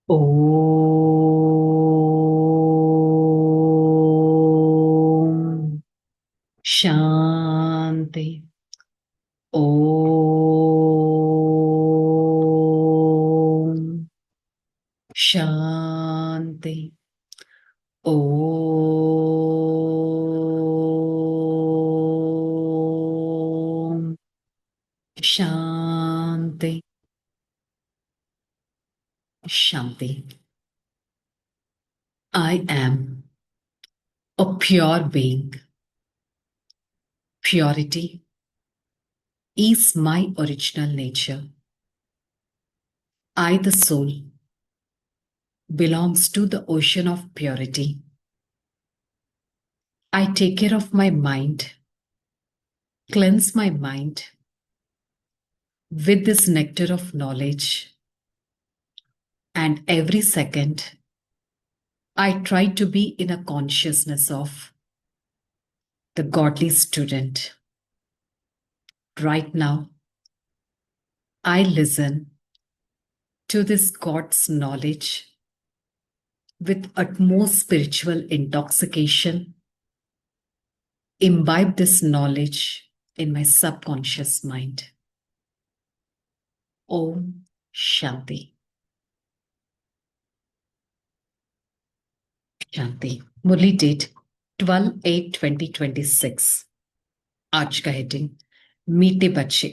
Om Shanti. Om Shanti. Om Shanti. Shanti. I am a pure being. Purity is my original nature. I, the soul, belongs to the ocean of purity. I take care of my mind, cleanse my mind with this nectar of knowledge, and every second I try to be in a consciousness of the godly student. Right now, I listen to this God's knowledge with utmost spiritual intoxication, imbibe this knowledge in my subconscious mind. Om Shanti. Shanti. Murli date 12/8/2026. आज का heading मीठे बच्चे।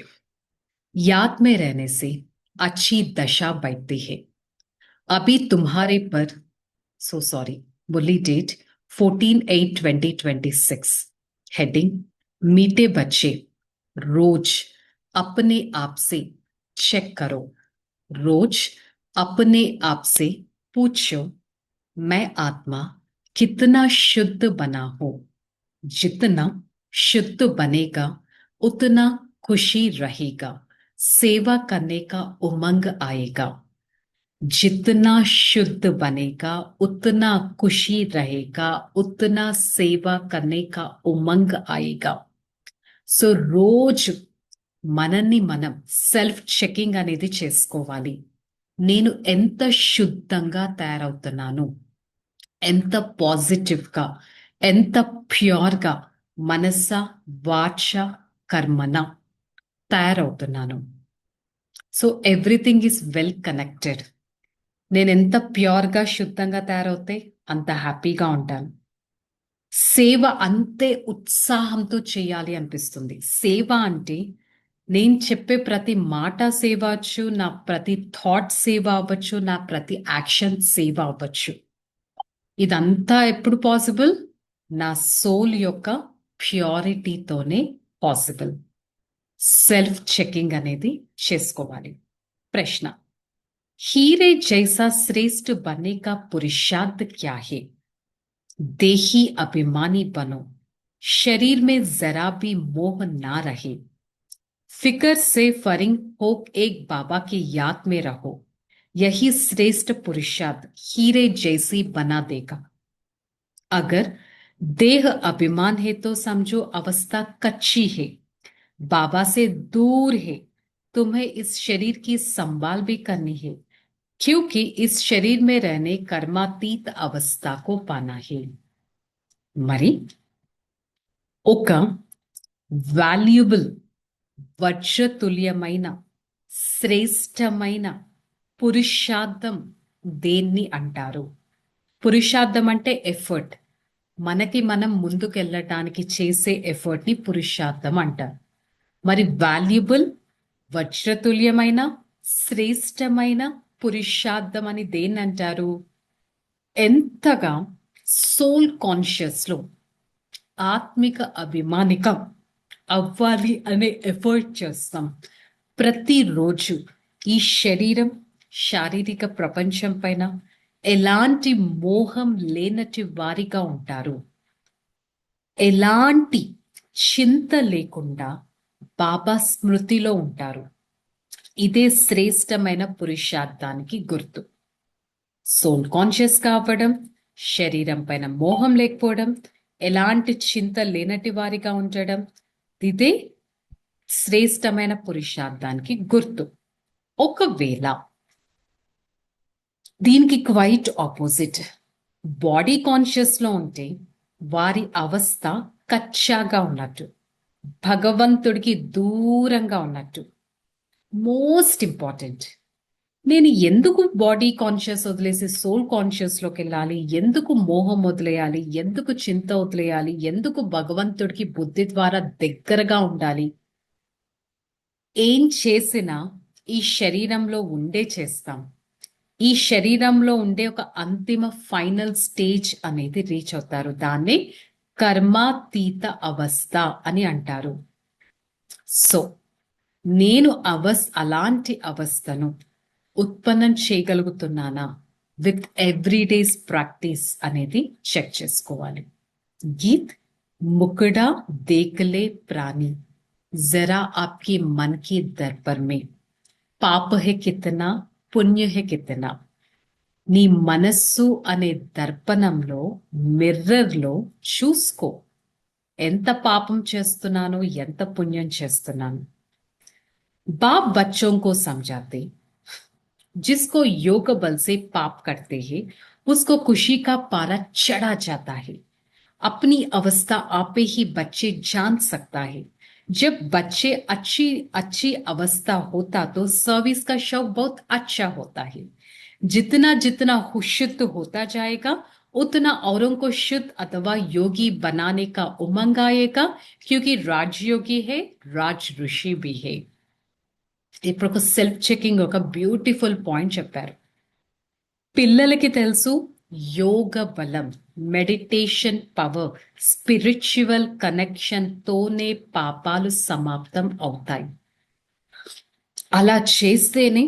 याद में रहने से अच्छी दशा बढ़ती है। अभी तुम्हारे पर मुरली डेट 14/8/2026। हेडिंग मीठे बच्चे, रोज अपने आप से चेक करो। रोज अपने आप से पूछो, मैं आत्मा कितना शुद्ध बना हूं। जितना शुद्ध बनेगा उतना खुशी रहेगा, सेवा करने का उमंग आएगा। जितना शुद्ध बनेगा उतना खुशी रहेगा, उतना సేవ करने का उमंग आएगा. సో రోజు మనల్ని మనం సెల్ఫ్ చెకింగ్ అనేది చేసుకోవాలి. నేను ఎంత శుద్ధంగా తయారవుతున్నాను, ఎంత పాజిటివ్గా, ఎంత ప్యూర్గా మనస వాచ కర్మన తయారవుతున్నాను. So everything is well connected. నేను ఎంత ప్యూర్గా శుద్ధంగా తయారవుతే అంత హ్యాపీగా ఉంటాను. సేవ అంతే ఉత్సాహంతో చేయాలి అనిపిస్తుంది. సేవ అంటే నేను చెప్పే ప్రతి మాట సేవ అవ్వచ్చు, నా ప్రతి థాట్ సేవ అవ్వచ్చు, నా ప్రతి యాక్షన్ సేవ అవ్వచ్చు. ఇదంతా ఎప్పుడు పాసిబుల్? నా సోల్ యొక్క ప్యూరిటీతోనే పాసిబుల్. సెల్ఫ్ చెకింగ్ అనేది చేసుకోవాలి. ప్రశ్న, हीरे जैसा श्रेष्ठ बनने का पुरुषार्थ क्या है? देही अभिमानी बनो, शरीर में जरा भी मोह ना रहे, फिक्र से फरिंग हो एक बाबा की याद में रहो। यही श्रेष्ठ पुरुषार्थ हीरे जैसी बना देगा। अगर देह अभिमान है तो समझो अवस्था कच्ची है, बाबा से दूर है। तुम्हें इस शरीर की संभाल भी करनी है, क्योंकि इस शरीर में रहने कर्मातीत अवस्था को पाना है. మరి ఒక వాల్యుబుల్, వజ్రతుల్యమైన, శ్రేష్టమైన పురుషార్థం దేన్ని అంటారు? పురుషార్థం అంటే ఎఫర్ట్. మనకి మనం ముందుకెళ్ళటానికి చేసే ఎఫర్ట్ని పురుషార్థం అంటారు. మరి వాల్యుబుల్, వజ్రతుల్యమైన, శ్రేష్టమైన పురుషార్థం అని దేన్ని అంటారు? ఎంతగా సోల్ కాన్షియస్లో ఆత్మిక అభిమానికం అవ్వాలి అనే ఎఫర్ట్ చేస్తాం ప్రతిరోజు. ఈ శరీరం, శారీరక ప్రపంచం పైన ఎలాంటి మోహం లేనటి వారిగా ఉంటారు. ఎలాంటి చింత లేకుండా బాబా స్మృతిలో ఉంటారు. ఇదే శ్రేష్టమైన పురుషార్థానికి గుర్తు. సోల్ కాన్షియస్ కావడం, శరీరం పైన మోహం లేకపోవడం, ఎలాంటి చింత లేనటి వారిగా ఉండడం, ఇదే శ్రేష్టమైన పురుషార్థానికి గుర్తు. ఒకవేళ దీనికి క్వైట్ ఆపోజిట్. బాడీ కాన్షియస్ లో ఉంటే వారి అవస్థ కచ్చాగా ఉన్నట్టు, భగవంతుడికి దూరంగా ఉన్నట్టు. Most important. నేను ఎందుకు బాడీ కాన్షియస్ వదిలేసి సోల్ కాన్షియస్ లోకి వెళ్ళాలి? ఎందుకు మోహం వదిలేయాలి? ఎందుకు చింత వదిలేయాలి? ఎందుకు భగవంతుడికి బుద్ధి ద్వారా దగ్గరగా ఉండాలి? ఏం చేసినా ఈ శరీరంలో ఉండే చేస్తాం. ఈ శరీరంలో ఉండే ఒక అంతిమ ఫైనల్ స్టేజ్ అనేది రీచ్ అవుతారు. దాన్నే కర్మాతీత అవస్థ అని అంటారు. సో నేను అలాంటి అవస్థను ఉత్పన్నం చేయగలుగుతున్నానా విత్ ఎవ్రీడేస్ ప్రాక్టీస్ అనేది చెక్ చేసుకోవాలి. గీత్ ముకుడా దేకలే ప్రాణి జరా ఆప్కి మన్ కి దర్పర్ మే పాప హే కితనా పుణ్య హే కితనా. నీ మనస్సు అనే దర్పణంలో, మిర్రర్లో చూసుకో, ఎంత పాపం చేస్తున్నాను, ఎంత పుణ్యం చేస్తున్నాను. बाप बच्चों को समझाते, जिसको योग बल से पाप करते हैं उसको खुशी का पारा चढ़ा जाता है. अपनी अवस्था आपे ही बच्चे जान सकता है. जब बच्चे अच्छी अच्छी अवस्था होता तो सर्विस का शौक बहुत अच्छा होता है. जितना जितना शुद्ध होता जाएगा उतना औरों को शुद्ध अथवा योगी बनाने का उमंग आएगा, क्योंकि राजयोगी है, राज ऋषि भी है. ఇప్పుడు ఒక సెల్ఫ్ చెకింగ్, ఒక బ్యూటిఫుల్ పాయింట్ చెప్పారు. పిల్లలకి తెలుసు యోగ బలం, మెడిటేషన్ పవర్, స్పిరిచువల్ కనెక్షన్ తోనే పాపాలు సమాప్తం అవుతాయి. అలా చేస్తేనే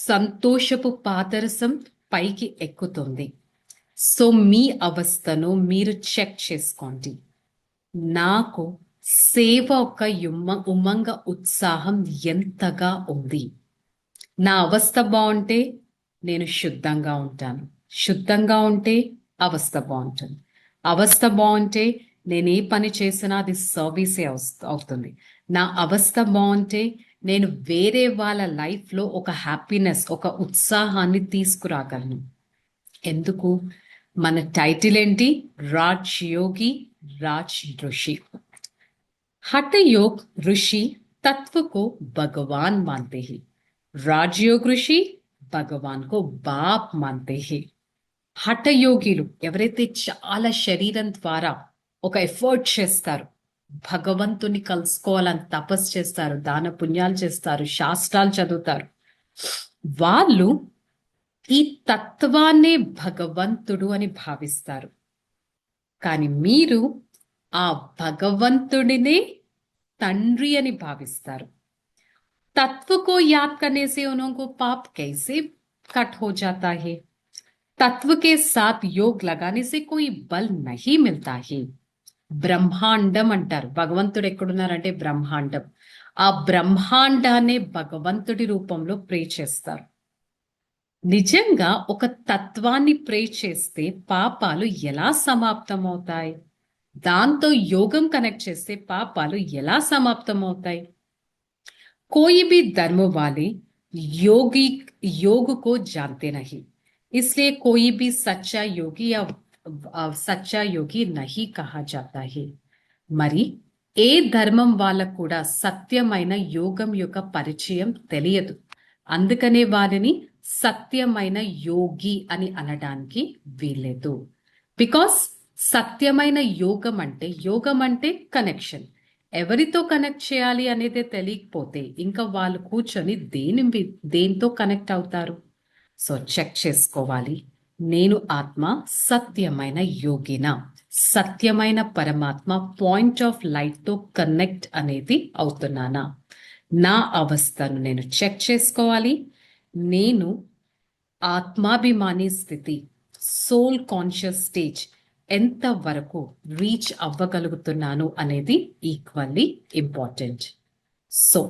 సంతోషపు పాదరసం పైకి ఎక్కుతుంది. సో మీ అవస్థను మీరు చెక్ చేసుకోండి. నాకు సేవ ఒక ఉమంగ ఉత్సాహం ఎంతగా ఉంది. నా అవస్థ బాగుంటే నేను శుద్ధంగా ఉంటాను. శుద్ధంగా ఉంటే అవస్థ బాగుంటుంది. అవస్థ బాగుంటే నేను ఏ పని చేసినా అది సర్వీసే అవుతుంది. నా అవస్థ బాగుంటే నేను వేరే వాళ్ళ లైఫ్లో ఒక హ్యాపీనెస్, ఒక ఉత్సాహాన్ని తీసుకురాగలను. ఎందుకు? మన టైటిల్ ఏంటి? రాజ్ యోగి, రాజ్ ఋషి. हठ योग ऋषि तत्व को भगवान मानते हैं. राजयोग ऋषि भगवान को बाप मानते हैं. హఠయోగిలు ఎవరైతే చాలా శరీరం ద్వారా ఒక ఎఫర్ట్ చేస్తారు, భగవంతుని కలుసుకోవాలని తపస్సు చేస్తారు, దాన పుణ్యాలు చేస్తారు, శాస్త్రాలు చదువుతారు, వాళ్ళు ఈ తత్వాన్నే భగవంతుడు అని భావిస్తారు. కానీ మీరు ఆ భగవంతుడినే తండ్రి అని భావిస్తారు. तत्व को याद करने से उनको पाप कैसे कट हो जाता है? तत्व के साथ योग लगाने से कोई बल नहीं मिलता है. బ్రహ్మాండం అంటారు. భగవంతుడు ఎక్కడున్నారంటే బ్రహ్మాండం. ఆ బ్రహ్మాండాన్ని భగవంతుడి రూపంలో ప్రే చేస్తారు. నిజంగా ఒక తత్వాన్ని ప్రే చేస్తే పాపాలు ఎలా సమాప్తమవుతాయి? దాంతో యోగం కనెక్ట్ చేస్తే పాపాలు ఎలా సమాప్తమవుతాయి? कोई भी धर्म वाले योगी योग को जानते नहीं, इसलिए कोई भी सच्चा योगी या सच्चा योगी नहीं कहा जाता है. మరి ఏ ధర్మం వాళ్ళకు కూడా సత్యమైన యోగం యొక్క పరిచయం తెలియదు. అందుకనే వారిని సత్యమైన యోగి అని అనడానికి వీల్లేదు. బికాస్ సత్యమైన యోగం అంటే కనెక్షన్. ఎవరితో కనెక్ట్ చేయాలి అనేది తెలియకపోతే ఇంకా వాళ్ళు కూర్చొని దేనితో కనెక్ట్ అవుతారు? సో చెక్ చేసుకోవాలి. నేను ఆత్మ సత్యమైన యోగిన, సత్యమైన పరమాత్మ పాయింట్ ఆఫ్ లైట్ తో కనెక్ట్ అనేది అవుతున్నానా? నా అవస్థను నేను చెక్ చేసుకోవాలి. నేను ఆత్మాభిమాని స్థితి, సోల్ కాన్షియస్ స్టేజ్ ఎంత వరకు రీచ్ అవ్వగలుగుతున్నాను అనేది ఈక్వల్లీ ఇంపార్టెంట్. సో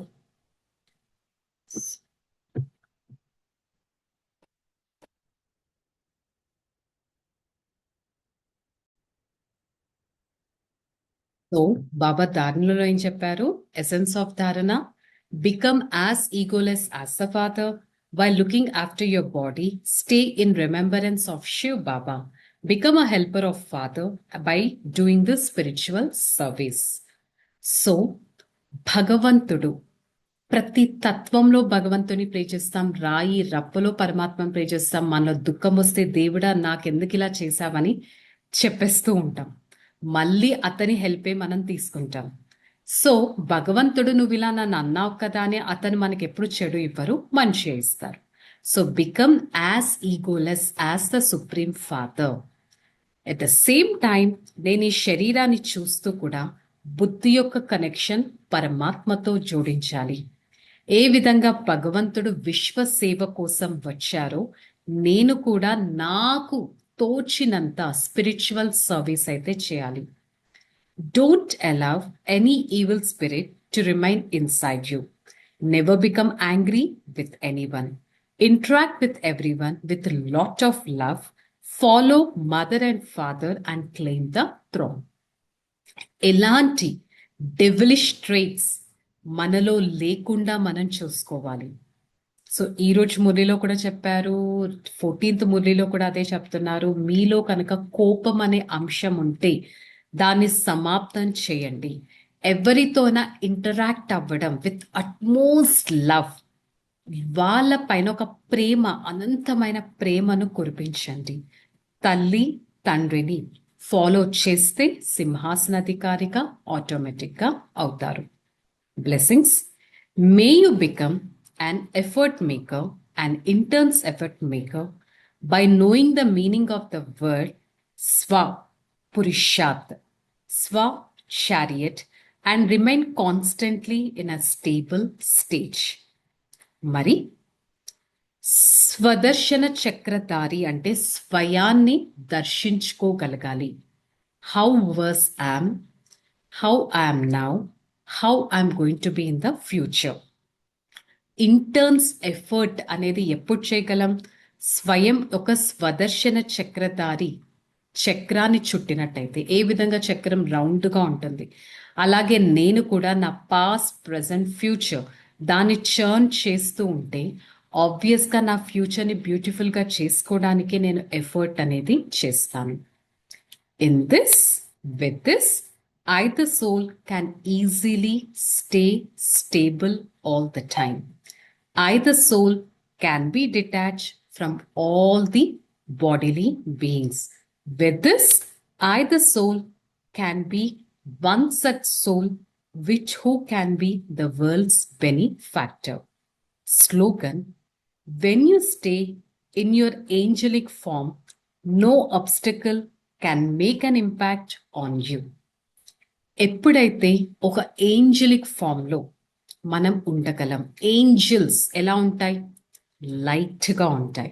బాబా ధారణలో ఏం చెప్పారు? ఎసెన్స్ ఆఫ్ ధారణ: become as egoless as the father, While looking after your body, stay in remembrance of Shiv Baba. Become a helper of Father by doing the spiritual service. So, భగవంతుడు ప్రతి తత్వంలో భగవంతుని ప్రే చేస్తాం. రాయి రప్పలో పరమాత్మని ప్రే చేస్తాం. మనలో దుఃఖం వస్తే దేవుడా నాకెందుకు ఇలా చేశావని చెప్పేస్తూ ఉంటాం. మళ్ళీ అతని హెల్పే మనం తీసుకుంటాం. సో భగవంతుడు నువ్వు ఇలా నన్ను అన్నావు కదా అని అతను మనకి ఎప్పుడు చెడు ఇవ్వరు, మంచి ఇస్తారు. So become as egoless as the supreme father. At the same time నేను ఈ శరీరాన్ని చూస్తూ కూడా బుద్ధి యొక్క కనెక్షన్ పరమాత్మతో జోడించాలి. ఏ విధంగా భగవంతుడు విశ్వ సేవ కోసం వచ్చారో నేను కూడా నాకు తోచినంత స్పిరిచువల్ సర్వీస్ అయితే చేయాలి. Don't allow any evil spirit to remain inside you. Never become angry with anyone. Interact with everyone with a lot of love. Follow mother and father and claim the throne. ఎలాంటి devilish traits మనలో లేకుండా మనం చూసుకోవాలి. So ఈ రోజు మురళిలో కూడా చెప్పారు, 14th మురళిలో కూడా అదే చెప్తున్నారు. మీలో కనుక కోపం అనే అంశం ఉంటే దాన్ని సమాప్తం చేయండి. ఎవరితోనా ఇంటరాక్ట్ అవ్వడం విత్ అట్మోస్ట్ లవ్, వాళ్ళ పైన ఒక ప్రేమ, అనంతమైన ప్రేమను కురిపించండి. తల్లి తండ్రిని ఫాలో చేస్తే సింహాసనాధికారిగా ఆటోమేటిక్గా అవుతారు. Blessings. May you become an effort maker, an intense effort maker, by knowing the meaning of the word Swa Purushat, Swa chariot, and remain constantly in a stable stage. మరి స్వదర్శన చక్రధారి అంటే స్వయాన్ని దర్శించుకోగలగాలి. How was I'm, how I'm now, how I'm going to be in the future. Intense effort అనేది ఎప్పుడు చేయగలం? స్వయం ఒక స్వదర్శన చక్రధారి చక్రాన్ని చుట్టినట్టయితే. ఏ విధంగా చక్రం రౌండ్గా ఉంటుంది, అలాగే నేను కూడా నా పాస్ట్, ప్రజెంట్, ఫ్యూచర్ దాన్ని చర్న్ చేస్తూ ఉంటే ఆబ్వియస్గా నా ఫ్యూచర్ని బ్యూటిఫుల్గా చేసుకోవడానికి నేను ఎఫర్ట్ అనేది చేస్తాను. In this, with this, I the soul can easily stay stable all the time. I the soul can be detached from all the bodily beings. With this, I the soul can be one such soul which who can be the world's benefactor. Slogan: when you stay in your angelic form, no obstacle can make an impact on you. ఎప్పుడైతే ఒక angelic ఫామ్లో మనం ఉండగలం. Angels ఎలా ఉంటాయి? లైట్గా ఉంటాయి,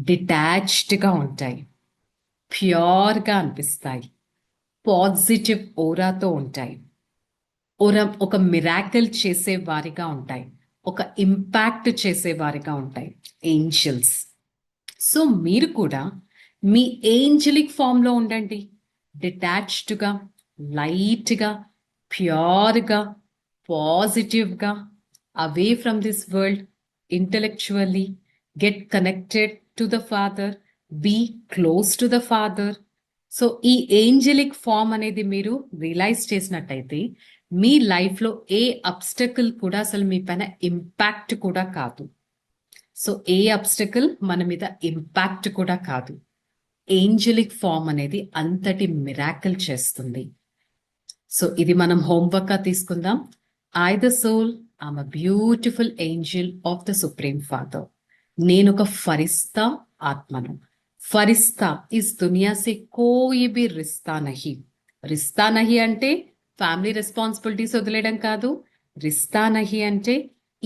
డిటాచ్డ్గా ఉంటాయి, ప్యూర్గా అనిపిస్తాయి, పాజిటివ్ ఓరాతో ఉంటాయి, ఒక మిరాకిల్ చేసేవారిగా ఉంటాయి, ఒక ఇంపాక్ట్ చేసేవారిగా ఉంటాయి ఏంజల్స్. సో మీరు కూడా మీ ఏంజలిక్ ఫామ్లో ఉండండి. డిటాచ్డ్గా, లైట్గా, ప్యూర్గా, పాజిటివ్గా, away from this world, intellectually get connected to the father, be close to the father. So ఈ ఏంజలిక్ ఫామ్ అనేది మీరు రియలైజ్ చేసినట్టయితే మీ లైఫ్లో ఏ అబ్స్టకిల్ కూడా అసలు మీ పైన ఇంపాక్ట్ కూడా కాదు. సో ఏ అబ్స్టకిల్ మన మీద ఇంపాక్ట్ కూడా కాదు. ఏంజలిక్ ఫామ్ అనేది అంతటి మిరాకిల్ చేస్తుంది. సో ఇది మనం హోంవర్క్గా తీసుకుందాం. I the soul, I'm a beautiful angel of the supreme father. నేను ఒక ఫరిస్తా ఆత్మను. ఫరిస్తా ఇస్ దునియా సే కోయి భీ రిస్తా నహీ. రిస్తా నహీ అంటే ఫ్యామిలీ రెస్పాన్సిబిలిటీస్ వదిలేయడం కాదు. రిస్తా నహీ అంటే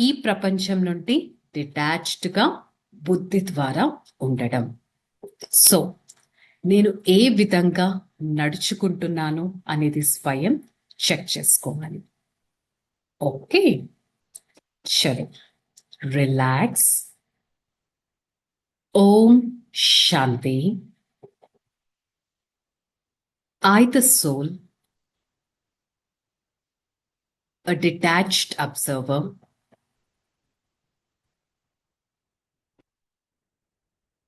ఈ ప్రపంచం నుండి డిటాచ్డ్గా బుద్ధి ద్వారా ఉండడం. సో నేను ఏ విధంగా నడుచుకుంటున్నాను అనేది స్వయం చెక్ చేసుకోవాలి. ఓకే, చలో రిలాక్స్. ఓం శాంతి. I the soul, a detached observer,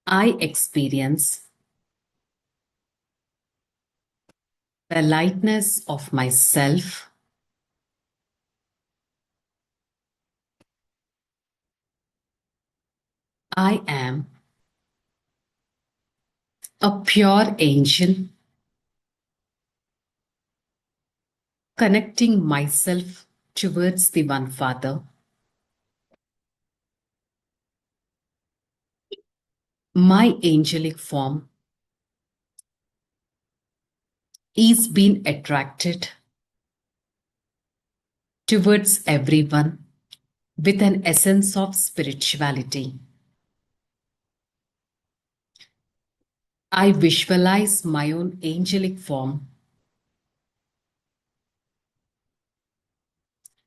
I experience the lightness of myself. I am a pure angel connecting myself towards the One Father. My angelic form is being attracted towards everyone with an essence of spirituality. I visualize my own angelic form.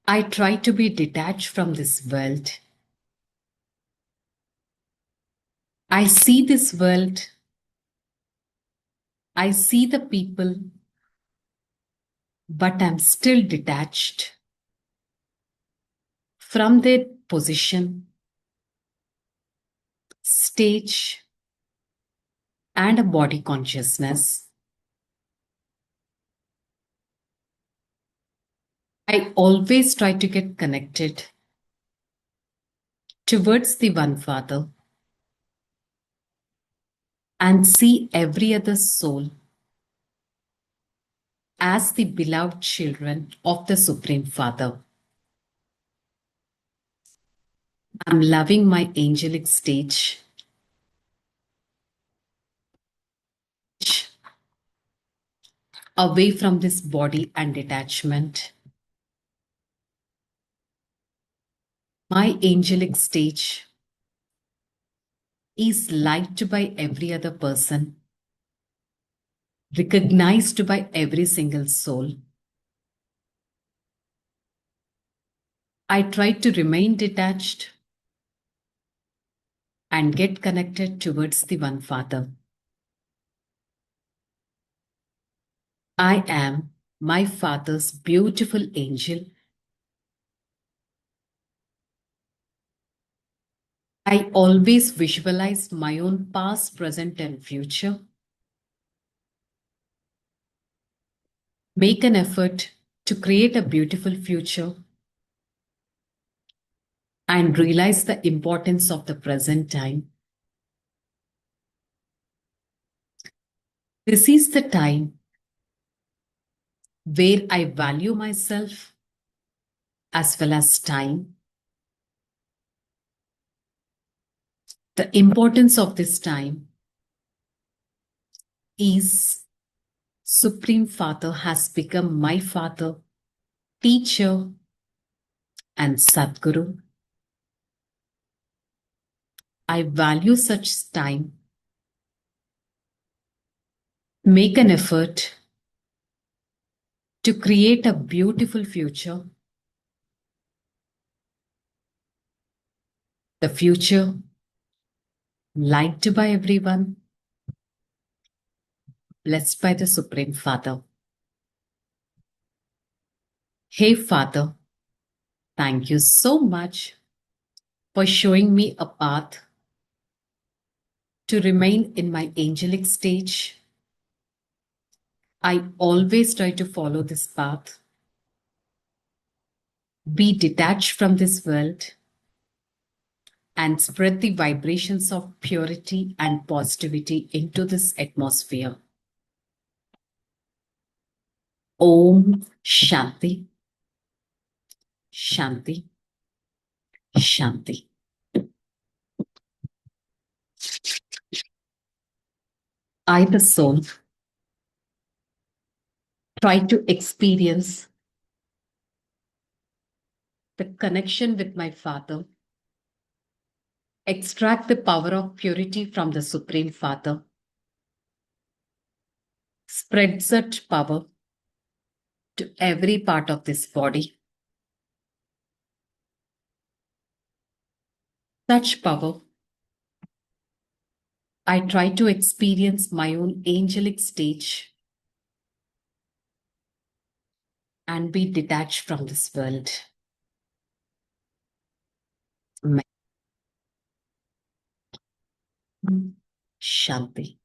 I try to be detached from this world. I see this world. I see the people, but I'm still detached from their position, stage, and a body consciousness. I always try to get connected towards the One Father and see every other soul as the beloved children of the Supreme Father. I'm loving my angelic stage. Away from this body and detachment. My angelic stage is liked by every other person, recognized by every single soul. I try to remain detached and get connected towards the One Father. I am my Father's beautiful angel. I always visualize my own past, present, and future. Make an effort to create a beautiful future and realize the importance of the present time. This is the time where I value myself as well as time. The importance of this time is Supreme Father has become my father, teacher, and Sadguru. I value such time. Make an effort to create a beautiful future. The future liked by everyone, blessed by the Supreme Father. Hey, Father, thank you so much for showing me a path to remain in my angelic stage. I always try to follow this path, be detached from this world, and spread the vibrations of purity and positivity into this atmosphere. Om Shanti, Shanti, Shanti. I, the soul, try to experience the connection with my Father, extract the power of purity from the Supreme Father, spread such power to every part of this body. Such power, I try to experience my own angelic stage and be detached from this world. Shanti.